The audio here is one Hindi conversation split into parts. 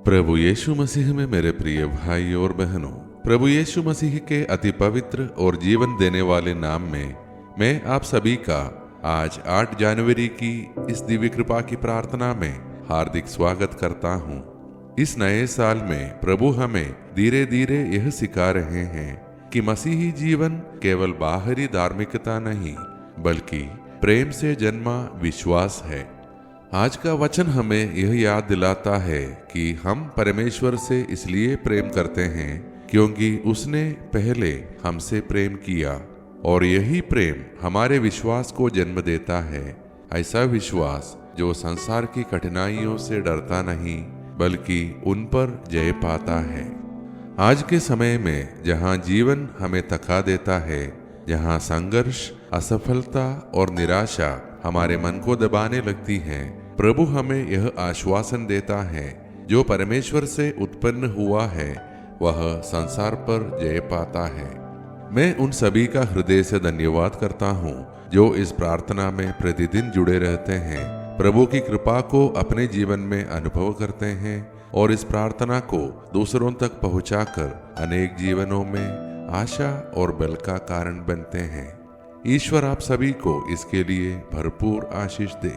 प्रभु यीशु मसीह में मेरे प्रिय भाई और बहनों, प्रभु यीशु मसीह के अति पवित्र और जीवन देने वाले नाम में मैं आप सभी का आज 8 जनवरी की इस दिव्य कृपा की प्रार्थना में हार्दिक स्वागत करता हूँ। इस नए साल में प्रभु हमें धीरे धीरे यह सिखा रहे हैं कि मसीही जीवन केवल बाहरी धार्मिकता नहीं बल्कि प्रेम से जन्मा विश्वास है। आज का वचन हमें यह याद दिलाता है कि हम परमेश्वर से इसलिए प्रेम करते हैं क्योंकि उसने पहले हमसे प्रेम किया और यही प्रेम हमारे विश्वास को जन्म देता है। ऐसा विश्वास जो संसार की कठिनाइयों से डरता नहीं बल्कि उन पर जय पाता है। आज के समय में जहां जीवन हमें थका देता है, जहां संघर्ष, असफलता और निराशा हमारे मन को दबाने लगती हैं, प्रभु हमें यह आश्वासन देता है जो परमेश्वर से उत्पन्न हुआ है वह संसार पर जय पाता है। मैं उन सभी का हृदय से धन्यवाद करता हूँ जो इस प्रार्थना में प्रतिदिन जुड़े रहते हैं, प्रभु की कृपा को अपने जीवन में अनुभव करते हैं और इस प्रार्थना को दूसरों तक पहुंचाकर अनेक जीवनों में आशा और बल का कारण बनते हैं। ईश्वर आप सभी को इसके लिए भरपूर आशीष दे।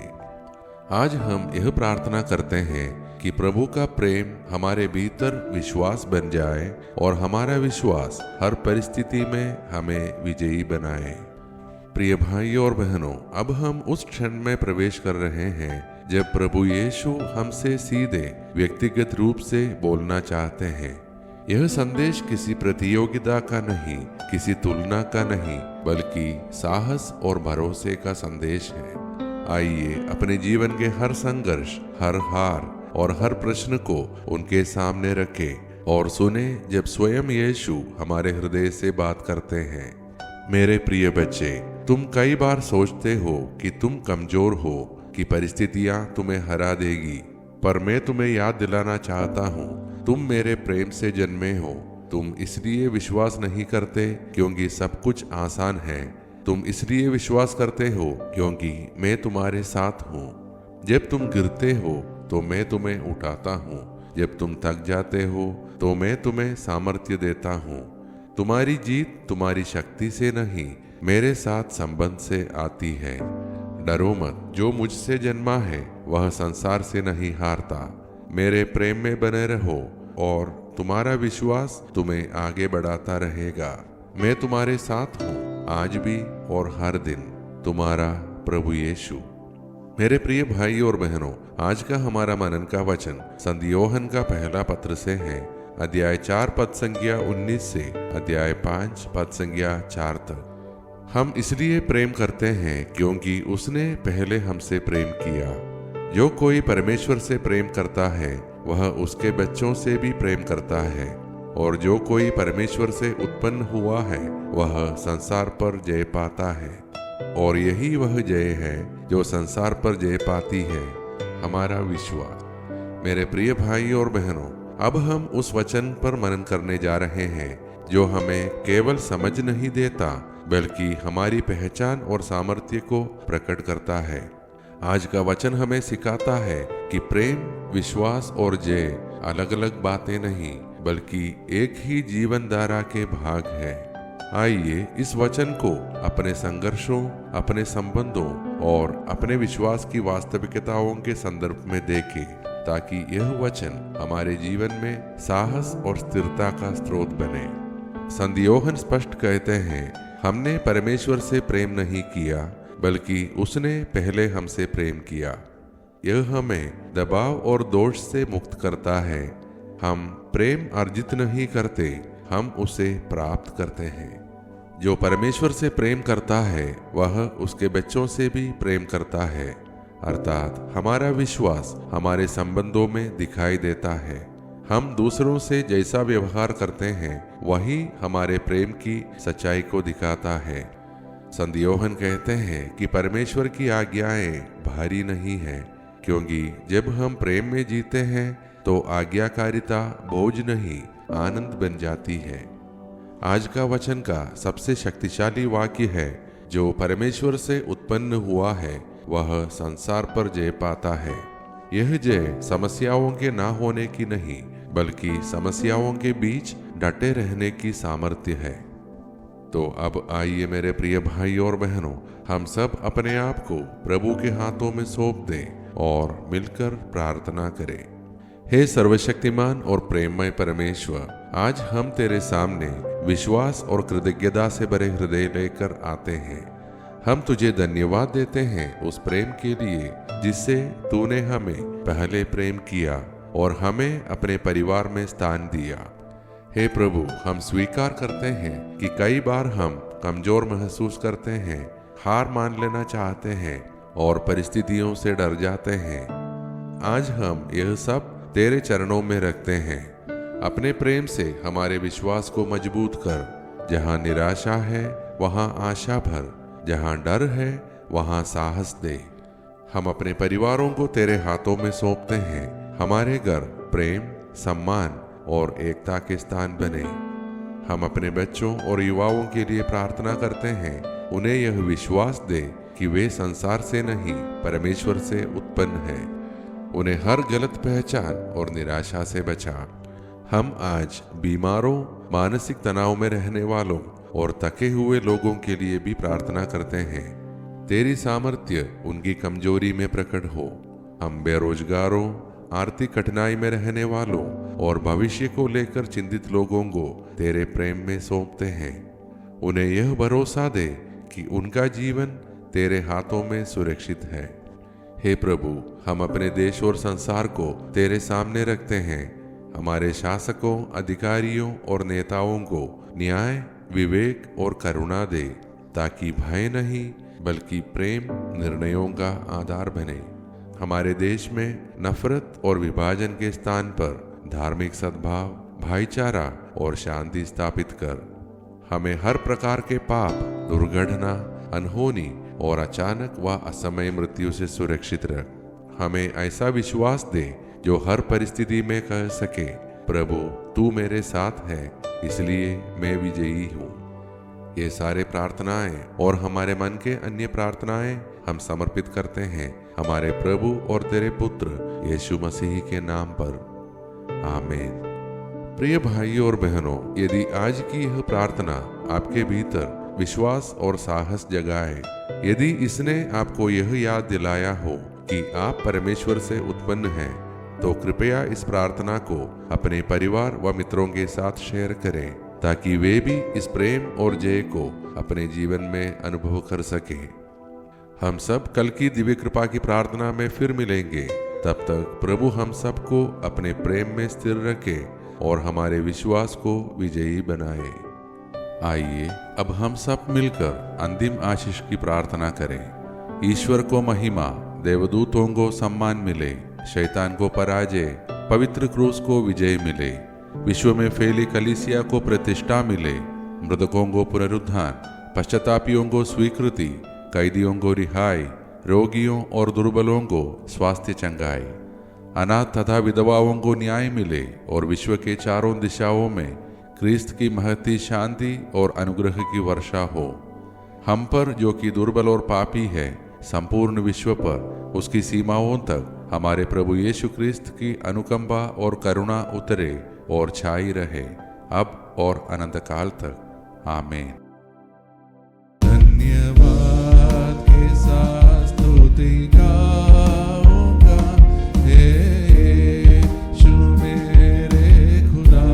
आज हम यह प्रार्थना करते हैं कि प्रभु का प्रेम हमारे भीतर विश्वास बन जाए और हमारा विश्वास हर परिस्थिति में हमें विजयी बनाए। प्रिय भाइयों और बहनों, अब हम उस क्षण में प्रवेश कर रहे हैं जब प्रभु यीशु हमसे सीधे व्यक्तिगत रूप से बोलना चाहते हैं। यह संदेश किसी प्रतियोगिता का नहीं, किसी तुलना का नहीं, बल्कि साहस और भरोसे का संदेश है। आइए अपने जीवन के हर संघर्ष, हर हार और हर प्रश्न को उनके सामने रखें और सुने जब स्वयं यीशु हमारे हृदय से बात करते हैं। मेरे प्रिय बच्चे, तुम कई बार सोचते हो कि तुम कमजोर हो, कि परिस्थितियां तुम्हें हरा देगी, पर मैं तुम्हें याद दिलाना चाहता हूँ, तुम मेरे प्रेम से जन्मे हो। तुम इसलिए विश्वास नहीं करते क्योंकि सब कुछ आसान है, तुम इसलिए विश्वास करते हो क्योंकि मैं तुम्हारे साथ हूँ। जब तुम गिरते हो तो मैं तुम्हें उठाता हूँ, जब तुम थक जाते हो तो मैं तुम्हें सामर्थ्य देता हूँ। तुम्हारी जीत तुम्हारी शक्ति से नहीं, मेरे साथ संबंध से आती है। डरो मत, जो मुझसे जन्मा है वह संसार से नहीं हारता। मेरे प्रेम में बने रहो और तुम्हारा विश्वास तुम्हें आगे बढ़ाता रहेगा। मैं तुम्हारे साथ हूँ आज भी और हर दिन। तुम्हारा प्रभु यीशु। मेरे प्रिय भाई और बहनों, आज का हमारा मनन का वचन संत योहन का पहला पत्र से है, अध्याय 4 पद संख्या 19 से अध्याय 5 पद संख्या 4 तक। हम इसलिए प्रेम करते हैं क्योंकि उसने पहले हमसे प्रेम किया। जो कोई परमेश्वर से प्रेम करता है वह उसके बच्चों से भी प्रेम करता है, और जो कोई परमेश्वर से उत्पन्न हुआ है वह संसार पर जय पाता है। और यही वह जय है जो संसार पर जय पाती है, हमारा विश्वास। मेरे प्रिय भाई और बहनों, अब हम उस वचन पर मनन करने जा रहे हैं जो हमें केवल समझ नहीं देता बल्कि हमारी पहचान और सामर्थ्य को प्रकट करता है। आज का वचन हमें सिखाता है कि प्रेम, विश्वास और जय अलग अलग बातें नहीं बल्कि एक ही जीवन धारा के भाग है। आइए इस वचन को अपने संघर्षों, अपने संबंधों और अपने विश्वास की वास्तविकताओं के संदर्भ में देखें ताकि यह वचन हमारे जीवन में साहस और स्थिरता का स्रोत बने। संत योहन स्पष्ट कहते हैं, हमने परमेश्वर से प्रेम नहीं किया बल्कि उसने पहले हमसे प्रेम किया। यह हमें दबाव और दोष से मुक्त करता है। हम प्रेम अर्जित नहीं करते, हम उसे प्राप्त करते हैं। जो परमेश्वर से प्रेम करता है वह उसके बच्चों से भी प्रेम करता है, अर्थात हमारा विश्वास हमारे संबंधों में दिखाई देता है। हम दूसरों से जैसा व्यवहार करते हैं वही हमारे प्रेम की सच्चाई को दिखाता है। संत योहन कहते हैं कि परमेश्वर की आज्ञाएं भारी नहीं है, क्योंकि जब हम प्रेम में जीते हैं तो आज्ञाकारिता बोझ नहीं, आनंद बन जाती है। आज का वचन का सबसे शक्तिशाली वाक्य है, जो परमेश्वर से उत्पन्न हुआ है वह संसार पर जय पाता है। यह जय समस्याओं के ना होने की नहीं, बल्कि समस्याओं के बीच डटे रहने की सामर्थ्य है। तो अब आइए मेरे प्रिय भाई और बहनों, हम सब अपने आप को प्रभु के हाथों में सौंप दें और मिलकर प्रार्थना करें। हे सर्वशक्तिमान और प्रेममय परमेश्वर, आज हम तेरे सामने विश्वास और कृतज्ञता से भरे हृदय लेकर आते हैं। हम तुझे धन्यवाद देते हैं उस प्रेम के लिए जिससे तूने हमें पहले प्रेम किया और हमें अपने परिवार में स्थान दिया। हे प्रभु, हम स्वीकार करते हैं कि कई बार हम कमजोर महसूस करते हैं, हार मान लेना चाहते हैं और परिस्थितियों से डर जाते हैं। आज हम यह सब तेरे चरणों में रखते हैं। अपने प्रेम से हमारे विश्वास को मजबूत कर। जहाँ निराशा है वहाँ आशा भर, जहाँ डर है वहाँ साहस दे। हम अपने परिवारों को तेरे हाथों में सौंपते हैं। हमारे घर प्रेम, सम्मान और एकता के स्थान बने। हम अपने बच्चों और युवाओं के लिए प्रार्थना करते हैं। उन्हें यह विश्वास दे कि वे संसार से नहीं, परमेश्वर से उत्पन्न हैं। उन्हें हर गलत पहचान और निराशा से बचा। हम आज बीमारों, मानसिक तनाव में रहने वालों और थके हुए लोगों के लिए भी प्रार्थना करते हैं। तेरी सामर्थ्य उनकी कमजोरी में प्रकट हो। हम बेरोजगारों, आर्थिक कठिनाई में रहने वालों और भविष्य को लेकर चिंतित लोगों को तेरे प्रेम में सौंपते हैं। उन्हें यह भरोसा दे कि उनका जीवन तेरे हाथों में सुरक्षित है। हे प्रभु, हम अपने देश और संसार को तेरे सामने रखते हैं। हमारे शासकों, अधिकारियों और नेताओं को न्याय, विवेक और करुणा दे, ताकि भय नहीं बल्कि प्रेम निर्णयों का आधार बने। हमारे देश में नफरत और विभाजन के स्थान पर धार्मिक सद्भाव, भाईचारा और शांति स्थापित कर। हमें हर प्रकार के पाप, दुर्घटना, अनहोनी और अचानक व असमय मृत्यु से सुरक्षित रख। हमें ऐसा विश्वास दे जो हर परिस्थिति में कह सके, प्रभु तू मेरे साथ है, इसलिए मैं विजयी हूँ। ये सारे प्रार्थनाएं और हमारे मन के अन्य प्रार्थनाएं हम समर्पित करते हैं हमारे प्रभु और तेरे पुत्र यीशु मसीह के नाम पर, आमीन। प्रिय भाइयों और बहनों, यदि आज की यह प्रार्थना आपके भीतर विश्वास और साहस जगाए, यदि इसने आपको यह याद दिलाया हो कि आप परमेश्वर से उत्पन्न हैं, तो कृपया इस प्रार्थना को अपने परिवार व मित्रों के साथ शेयर करें, ताकि वे भी इस प्रेम और जय को अपने जीवन में अनुभव कर सकें। हम सब कल की दिव्य कृपा की प्रार्थना में फिर मिलेंगे। तब तक प्रभु हम सबको अपने प्रेम में स्थिर रखे और हमारे विश्वास को विजयी बनाए। आइए अब हम सब मिलकर अंतिम आशीष की प्रार्थना करें। ईश्वर को महिमा, देवदूतों को सम्मान मिले, शैतान को पराजय, पवित्र क्रूस को विजय मिले, विश्व में फैली कलीसिया को प्रतिष्ठा मिले, मृतकों को पुनरुत्थान, पश्चातापियों को स्वीकृति, कैदियों को रिहाई, रोगियों और दुर्बलों को स्वास्थ्य चंगाई, अनाथ तथा विधवाओं को न्याय मिले और विश्व के चारों दिशाओं में क्रिस्त की महती शांति और अनुग्रह की वर्षा हो। हम पर जो कि दुर्बल और पापी है, संपूर्ण विश्व पर उसकी सीमाओं तक हमारे प्रभु यीशु क्रिस्त की अनुकंपा और करुणा उतरे और छाई रहे, अब और अनंत काल तक, आमीन। धन्यवाद के साथ स्तुति गाऊंगा, हे यीशु मेरे खुदा,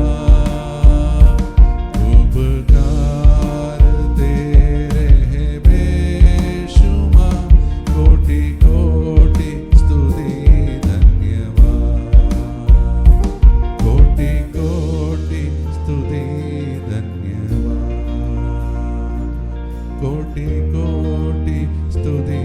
उपकार तेरे हैं बेशुमार, कोटि कोटि स्तुति धन्यवाद, कोटि कोटि स्तुति धन्यवाद, कोटि कोटि स्तुति